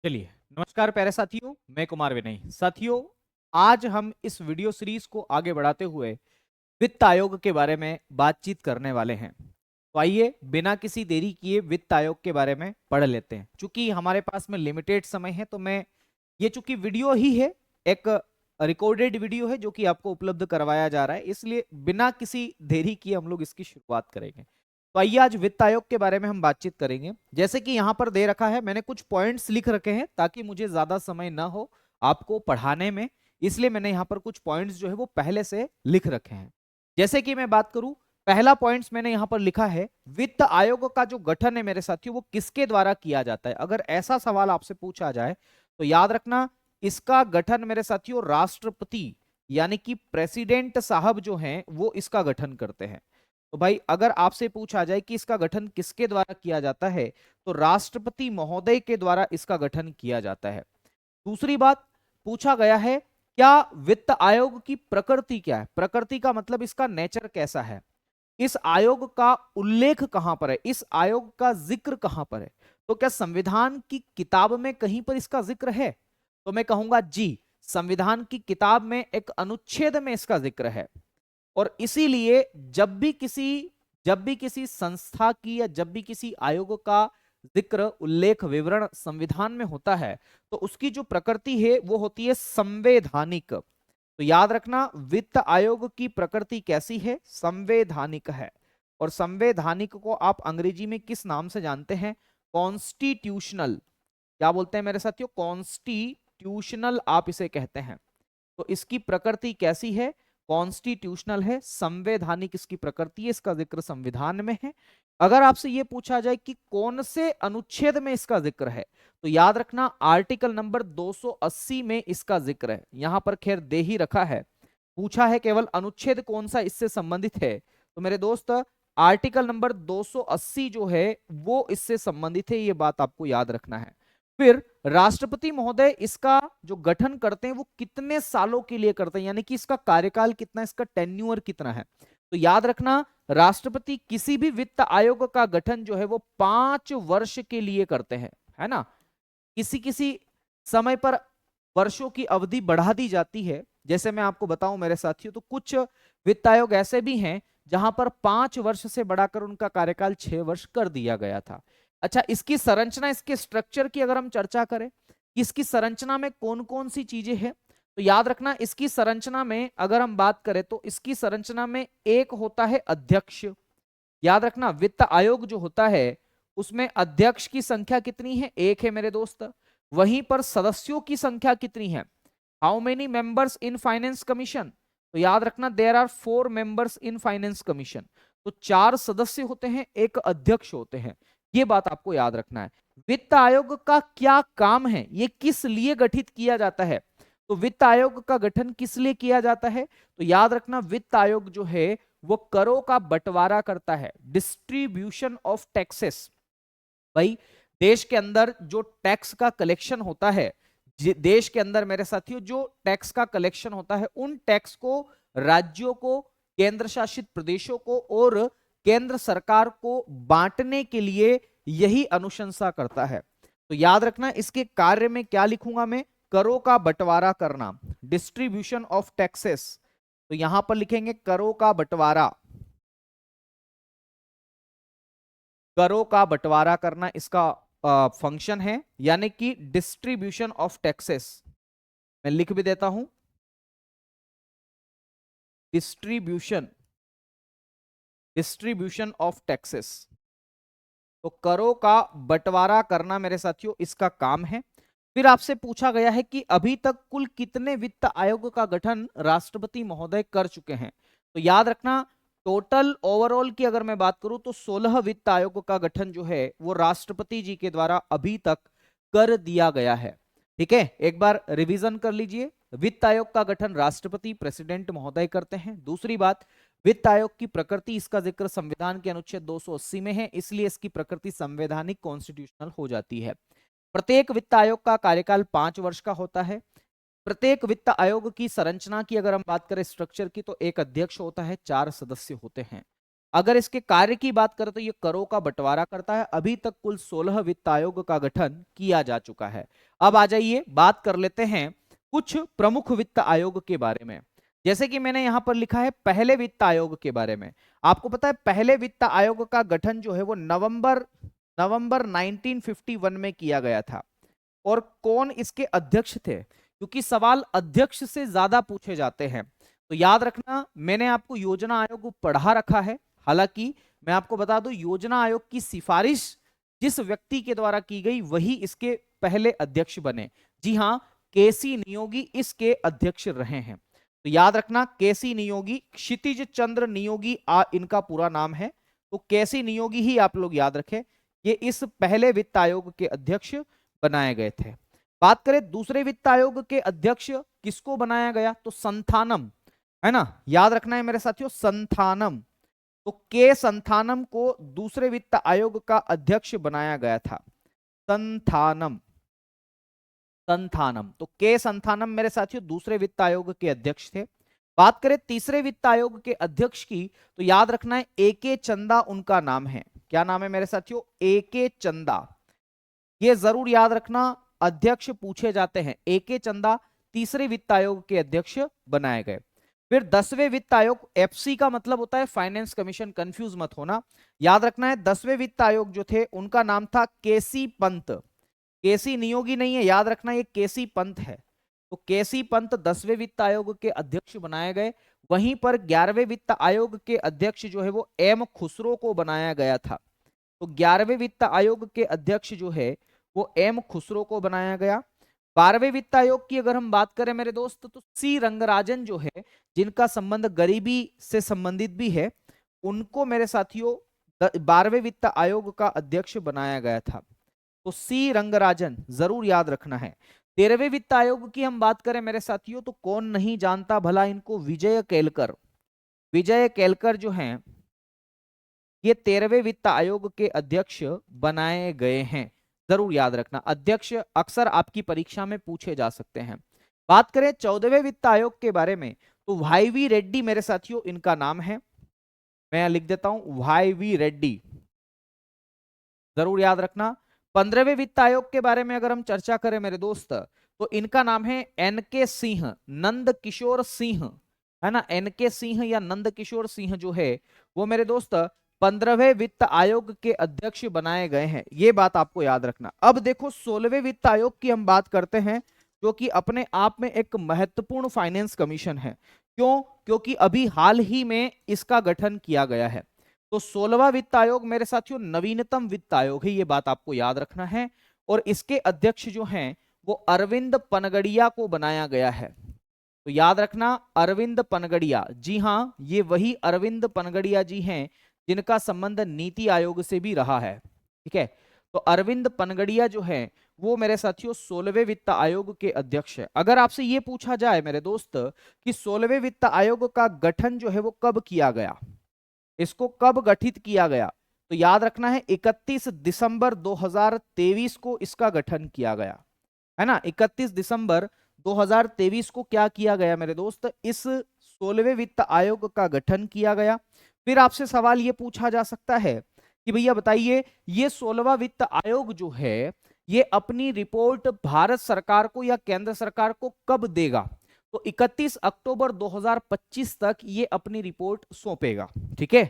चलिए, नमस्कार प्यारे साथियों, मैं कुमार विनय। साथियों, आज हम इस वीडियो सीरीज को आगे बढ़ाते हुए वित्त आयोग के बारे में बातचीत करने वाले हैं। तो आइए बिना किसी देरी किए वित्त आयोग के बारे में पढ़ लेते हैं। चूंकि हमारे पास में लिमिटेड समय है तो मैं ये चूंकि वीडियो ही है, एक रिकॉर्डेड वीडियो है जो कि आपको उपलब्ध करवाया जा रहा है, इसलिए बिना किसी देरी किए हम लोग इसकी शुरुआत करेंगे। तो आइए आज वित्त आयोग के बारे में हम बातचीत करेंगे। जैसे कि यहाँ पर दे रखा है, मैंने कुछ पॉइंट्स लिख रखे हैं ताकि मुझे ज्यादा समय ना हो आपको पढ़ाने में, इसलिए मैंने यहाँ पर कुछ पॉइंट्स जो है वो पहले से लिख रखे हैं। जैसे कि मैं बात करूं, पहला पॉइंट्स मैंने यहां पर लिखा है, वित्त आयोग का जो गठन है मेरे साथियों वो किसके द्वारा किया जाता है। अगर ऐसा सवाल आपसे पूछा जाए तो याद रखना, इसका गठन मेरे साथियों राष्ट्रपति यानी कि प्रेसिडेंट साहब जो हैं वो इसका गठन करते हैं। तो भाई अगर आपसे पूछा जाए कि इसका गठन किसके द्वारा किया जाता है तो राष्ट्रपति महोदय के द्वारा इसका गठन किया जाता है। दूसरी बात, पूछा गया है क्या वित्त आयोग की प्रकृति क्या है। प्रकृति का मतलब इसका नेचर कैसा है, इस आयोग का उल्लेख कहां पर है, इस आयोग का जिक्र कहां पर है। तो क्या संविधान की किताब में कहीं पर इसका जिक्र है, तो मैं कहूंगा जी, संविधान की किताब में एक अनुच्छेद में इसका जिक्र है। और इसीलिए जब भी किसी संस्था की या जब भी किसी आयोग का जिक्र उल्लेख विवरण संविधान में होता है तो उसकी जो प्रकृति है वो होती है संवैधानिक। तो याद रखना, वित्त आयोग की प्रकृति कैसी है, संवैधानिक है। और संवैधानिक को आप अंग्रेजी में किस नाम से जानते हैं, कॉन्स्टिट्यूशनल। क्या बोलते हैं मेरे साथियों, कॉन्स्टिट्यूशनल आप इसे कहते हैं। तो इसकी प्रकृति कैसी है, कॉन्स्टिट्यूशनल है, संवैधानिक इसकी प्रकृति है, इसका जिक्र संविधान में है। अगर आपसे यह पूछा जाए कि कौन से अनुच्छेद में इसका जिक्र है तो याद रखना आर्टिकल नंबर 280 में इसका जिक्र है। यहां पर खैर दे ही रखा है, पूछा है केवल अनुच्छेद कौन सा इससे संबंधित है, तो मेरे दोस्त आर्टिकल नंबर 280 जो है वो इससे संबंधित है, ये बात आपको याद रखना है। फिर राष्ट्रपति महोदय इसका जो गठन करते हैं वो कितने सालों के लिए करते हैं, यानी कि इसका कार्यकाल कितना, इसका टेन्यूअर कितना है। तो याद रखना, राष्ट्रपति किसी भी वित्त आयोग का गठन जो है वो 5 वर्ष के लिए करते हैं, है ना। किसी किसी समय पर वर्षों की अवधि बढ़ा दी जाती है। जैसे मैं आपको बताऊं मेरे साथियों, तो कुछ वित्त आयोग ऐसे भी हैं जहां पर 5 वर्ष से बढ़ाकर उनका कार्यकाल 6 वर्ष कर दिया गया था। अच्छा, इसकी संरचना, इसके स्ट्रक्चर की अगर हम चर्चा करें, इसकी संरचना में कौन कौन सी चीजें हैं, तो याद रखना इसकी संरचना में अगर हम बात करें तो इसकी संरचना में एक होता है अध्यक्ष। याद रखना, वित्त आयोग जो होता है उसमें अध्यक्ष की संख्या कितनी है, एक है मेरे दोस्त। वहीं पर सदस्यों की संख्या कितनी है, how many members in finance commission, तो याद रखना there are 4 members in finance commission. तो 4 सदस्य होते हैं, एक अध्यक्ष होते हैं, ये बात आपको याद रखना है। वित्त आयोग का क्या काम है, ये किस लिए गठित किया जाता है, तो वित्त आयोग का गठन किस लिए किया जाता है, तो याद रखना वित्त आयोग जो है वो करों का बंटवारा करता है, डिस्ट्रीब्यूशन ऑफ टैक्सेस। भाई देश के अंदर जो टैक्स का कलेक्शन होता है, देश के अंदर मेरे साथियों जो टैक्स का कलेक्शन होता है, उन टैक्स को राज्यों को, केंद्र शासित प्रदेशों को और केंद्र सरकार को बांटने के लिए यही अनुशंसा करता है। तो याद रखना इसके कार्य में क्या लिखूंगा मैं, करों का बंटवारा करना, डिस्ट्रीब्यूशन ऑफ टैक्सेस। तो यहां पर लिखेंगे करों का बंटवारा, करों का बंटवारा करना इसका फंक्शन है, यानी कि डिस्ट्रीब्यूशन ऑफ टैक्सेस। मैं लिख भी देता हूं, डिस्ट्रीब्यूशन, डिस्ट्रीब्यूशन ऑफ टैक्सेस। तो करों का बंटवारा करना मेरे साथियों इसका काम है। फिर आपसे पूछा गया है कि अभी तक कुल कितने वित्त आयोग का गठन राष्ट्रपति महोदय कर चुके हैं, तो याद रखना टोटल ओवरऑल की अगर मैं बात करूं तो 16 वित्त आयोग का गठन जो है वो राष्ट्रपति जी के द्वारा अभी तक कर दिया गया है। ठीक है, एक बार रिवीजन कर लीजिए, वित्त आयोग का गठन राष्ट्रपति प्रेसिडेंट महोदय करते हैं। दूसरी बात, वित्त आयोग की प्रकृति, इसका जिक्र संविधान के अनुच्छेद 280 में है, इसलिए इसकी प्रकृति संवैधानिक कॉन्स्टिट्यूशनल हो जाती है। प्रत्येक वित्त आयोग का कार्यकाल 5 वर्ष का होता है। प्रत्येक वित्त आयोग की संरचना की अगर हम बात करें, स्ट्रक्चर की, तो एक अध्यक्ष होता है, 4 सदस्य होते हैं। अगर इसके कार्य की बात करें तो ये करों का बंटवारा करता है। अभी तक कुल 16 वित्त आयोग का गठन किया जा चुका है। अब आ जाइए बात कर लेते हैं कुछ प्रमुख वित्त आयोग के बारे में। जैसे कि मैंने यहां पर लिखा है पहले वित्त आयोग के बारे में। आपको पता है पहले वित्त आयोग का गठन जो है वो नवंबर नवंबर 1951 में किया गया था। और कौन इसके अध्यक्ष थे, क्योंकि सवाल अध्यक्ष से ज्यादा पूछे जाते हैं। तो याद रखना मैंने आपको योजना आयोग पढ़ा रखा है। हालांकि मैं आपको बता दूं योजना आयोग की सिफारिश जिस व्यक्ति के द्वारा की गई वही इसके पहले अध्यक्ष बने। जी हां, केसी नियोगी इसके अध्यक्ष रहे हैं। तो याद रखना केसी नियोगी, क्षितिज चंद्र नियोगी इनका पूरा नाम है। तो केसी नियोगी ही आप लोग याद रखें, ये इस पहले वित्त आयोग के अध्यक्ष बनाए गए थे। बात करें दूसरे वित्त आयोग के अध्यक्ष किसको बनाया गया, तो संथानम, है ना, याद रखना है मेरे साथियों, संथानम। तो के संथानम को दूसरे वित्त आयोग का अध्यक्ष बनाया गया था। संथानम, संथानम, तो के संथानम मेरे साथियों दूसरे वित्त आयोग के अध्यक्ष थे। बात करें तीसरे वित्त आयोग के अध्यक्ष की, तो याद रखना है एके चंदा उनका नाम है। क्या नाम है मेरे साथियों, एके चंदा। ये जरूर याद रखना, अध्यक्ष पूछे जाते हैं। एके चंदा तीसरे वित्त आयोग के अध्यक्ष बनाए गए। फिर 10वें वित्त आयोग, एफसी का मतलब होता है फाइनेंस कमीशन, कंफ्यूज मत होना, याद रखना है 10वें वित्त आयोग जो थे उनका नाम था केसी पंत। केसी नियोगी नहीं है, याद रखना ये केसी पंत है। तो केसी पंत 10वें वित्त आयोग के अध्यक्ष बनाए गए। वहीं पर 11वें वित्त आयोग के अध्यक्ष जो है वो एम खुसरो को बनाया गया था। तो 11वें वित्त आयोग के अध्यक्ष जो है वो एम खुसरो को बनाया गया। 12वें वित्त आयोग की अगर हम बात करें मेरे दोस्त, तो सी रंगराजन जो है, जिनका संबंध गरीबी से संबंधित भी है, उनको मेरे साथियों 12वें वित्त आयोग का अध्यक्ष बनाया गया था। तो सी रंगराजन जरूर याद रखना है। 13वें वित्त आयोग की हम बात करें मेरे साथियों, तो कौन नहीं जानता भला इनको, विजय केलकर। विजय केलकर जो हैं ये 13वें वित्त आयोग के अध्यक्ष बनाए गए हैं। जरूर याद रखना, अध्यक्ष अक्सर आपकी परीक्षा में पूछे जा सकते हैं। बात करें 14वें वित्त आयोग के बारे में, तो वाई वी रेड्डी मेरे साथियों इनका नाम है। मैं लिख देता हूं वाई वी रेड्डी, जरूर याद रखना। 15वें वित्त आयोग के बारे में अगर हम चर्चा करें मेरे दोस्त, तो इनका नाम है एन के सिंह, नंद किशोर सिंह, है ना, एन के सिंह या नंद किशोर सिंह जो है वो मेरे दोस्त 15वें वित्त आयोग के अध्यक्ष बनाए गए हैं। ये बात आपको याद रखना। अब देखो 16वें वित्त आयोग की हम बात करते हैं, जो कि अपने आप में एक महत्वपूर्ण फाइनेंस कमीशन है। क्यों, क्योंकि अभी हाल ही में इसका गठन किया गया है। तो 16वां वित्त आयोग मेरे साथियों नवीनतम वित्त आयोग है, ये बात आपको याद रखना है। और इसके अध्यक्ष जो हैं वो अरविंद पनगड़िया को बनाया गया है। तो याद रखना अरविंद पनगड़िया, जी हां, ये वही अरविंद पनगड़िया जी हैं जिनका संबंध नीति आयोग से भी रहा है। ठीक है, तो अरविंद पनगड़िया जो है वो मेरे साथियों 16वें वित्त आयोग के अध्यक्ष है। अगर आपसे ये पूछा जाए मेरे दोस्त कि 16वें वित्त आयोग का गठन जो है वो कब किया गया, इसको कब गठित किया गया, तो याद रखना है 31 दिसंबर 2023 को इसका गठन किया गया, है ना। 31 दिसंबर 2023 को क्या किया गया मेरे दोस्त, इस 16वें वित्त आयोग का गठन किया गया। फिर आपसे सवाल ये पूछा जा सकता है कि भैया बताइए ये 16वां वित्त आयोग जो है ये अपनी रिपोर्ट भारत सरकार को या केंद्र सरकार को कब देगा, तो 31 अक्टूबर 2025 तक ये अपनी रिपोर्ट सौंपेगा। ठीक है,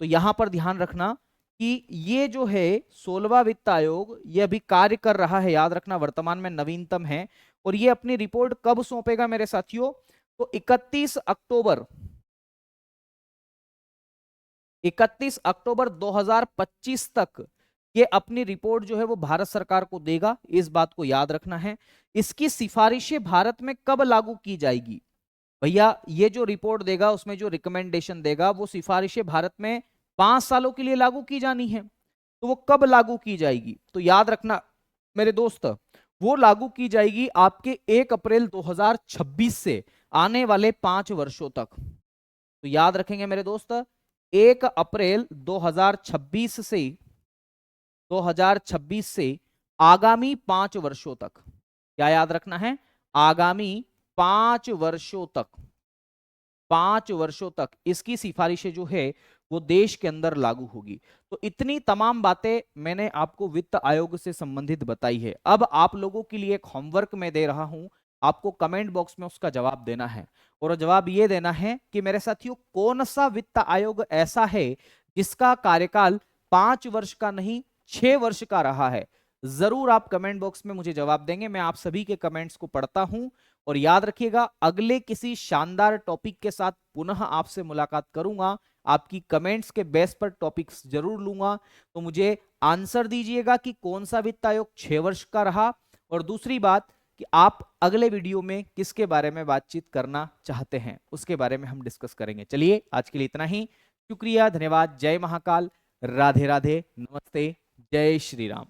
तो यहां पर ध्यान रखना कि ये जो है 16वां वित्त आयोग ये अभी कार्य कर रहा है, याद रखना वर्तमान में नवीनतम है। और ये अपनी रिपोर्ट कब सौंपेगा मेरे साथियों, तो 31 अक्टूबर 2025 तक ये अपनी रिपोर्ट जो है वो भारत सरकार को देगा, इस बात को याद रखना है। इसकी सिफारिशें भारत में कब लागू की जाएगी, भैया ये जो रिपोर्ट देगा उसमें जो रिकमेंडेशन देगा वो सिफारिशें भारत में 5 सालों के लिए लागू की जानी है। तो वो कब लागू की जाएगी, तो याद रखना मेरे दोस्त वो लागू की जाएगी आपके 1 अप्रैल 2026 से आने वाले 5 वर्षों तक। तो याद रखेंगे मेरे दोस्त 1 अप्रैल 2026 से आगामी 5 वर्षों तक, क्या याद रखना है, आगामी 5 वर्षों तक, 5 वर्षों तक इसकी सिफारिशें जो है वो देश के अंदर लागू होगी। तो इतनी तमाम बातें मैंने आपको वित्त आयोग से संबंधित बताई है। अब आप लोगों के लिए एक होमवर्क मैं दे रहा हूं, आपको कमेंट बॉक्स में उसका जवाब देना है। और जवाब ये देना है कि मेरे साथियों, कौन सा वित्त आयोग ऐसा है जिसका कार्यकाल 5 वर्ष का नहीं 6 वर्ष का रहा है। जरूर आप कमेंट बॉक्स में मुझे जवाब देंगे। मैं आप सभी के कमेंट्स को पढ़ता हूं। और याद रखिएगा, अगले किसी शानदार टॉपिक के साथ पुनः आपसे मुलाकात करूंगा। आपकी कमेंट्स के बेस पर टॉपिक्स जरूर लूंगा। तो मुझे आंसर दीजिएगा कि कौन सा वित्त आयोग 6 वर्ष का रहा। और दूसरी बात कि आप अगले वीडियो में किसके बारे में बातचीत करना चाहते हैं, उसके बारे में हम डिस्कस करेंगे। चलिए, आज के लिए इतना ही। शुक्रिया, धन्यवाद, जय महाकाल, राधे राधे, नमस्ते, जय श्री राम।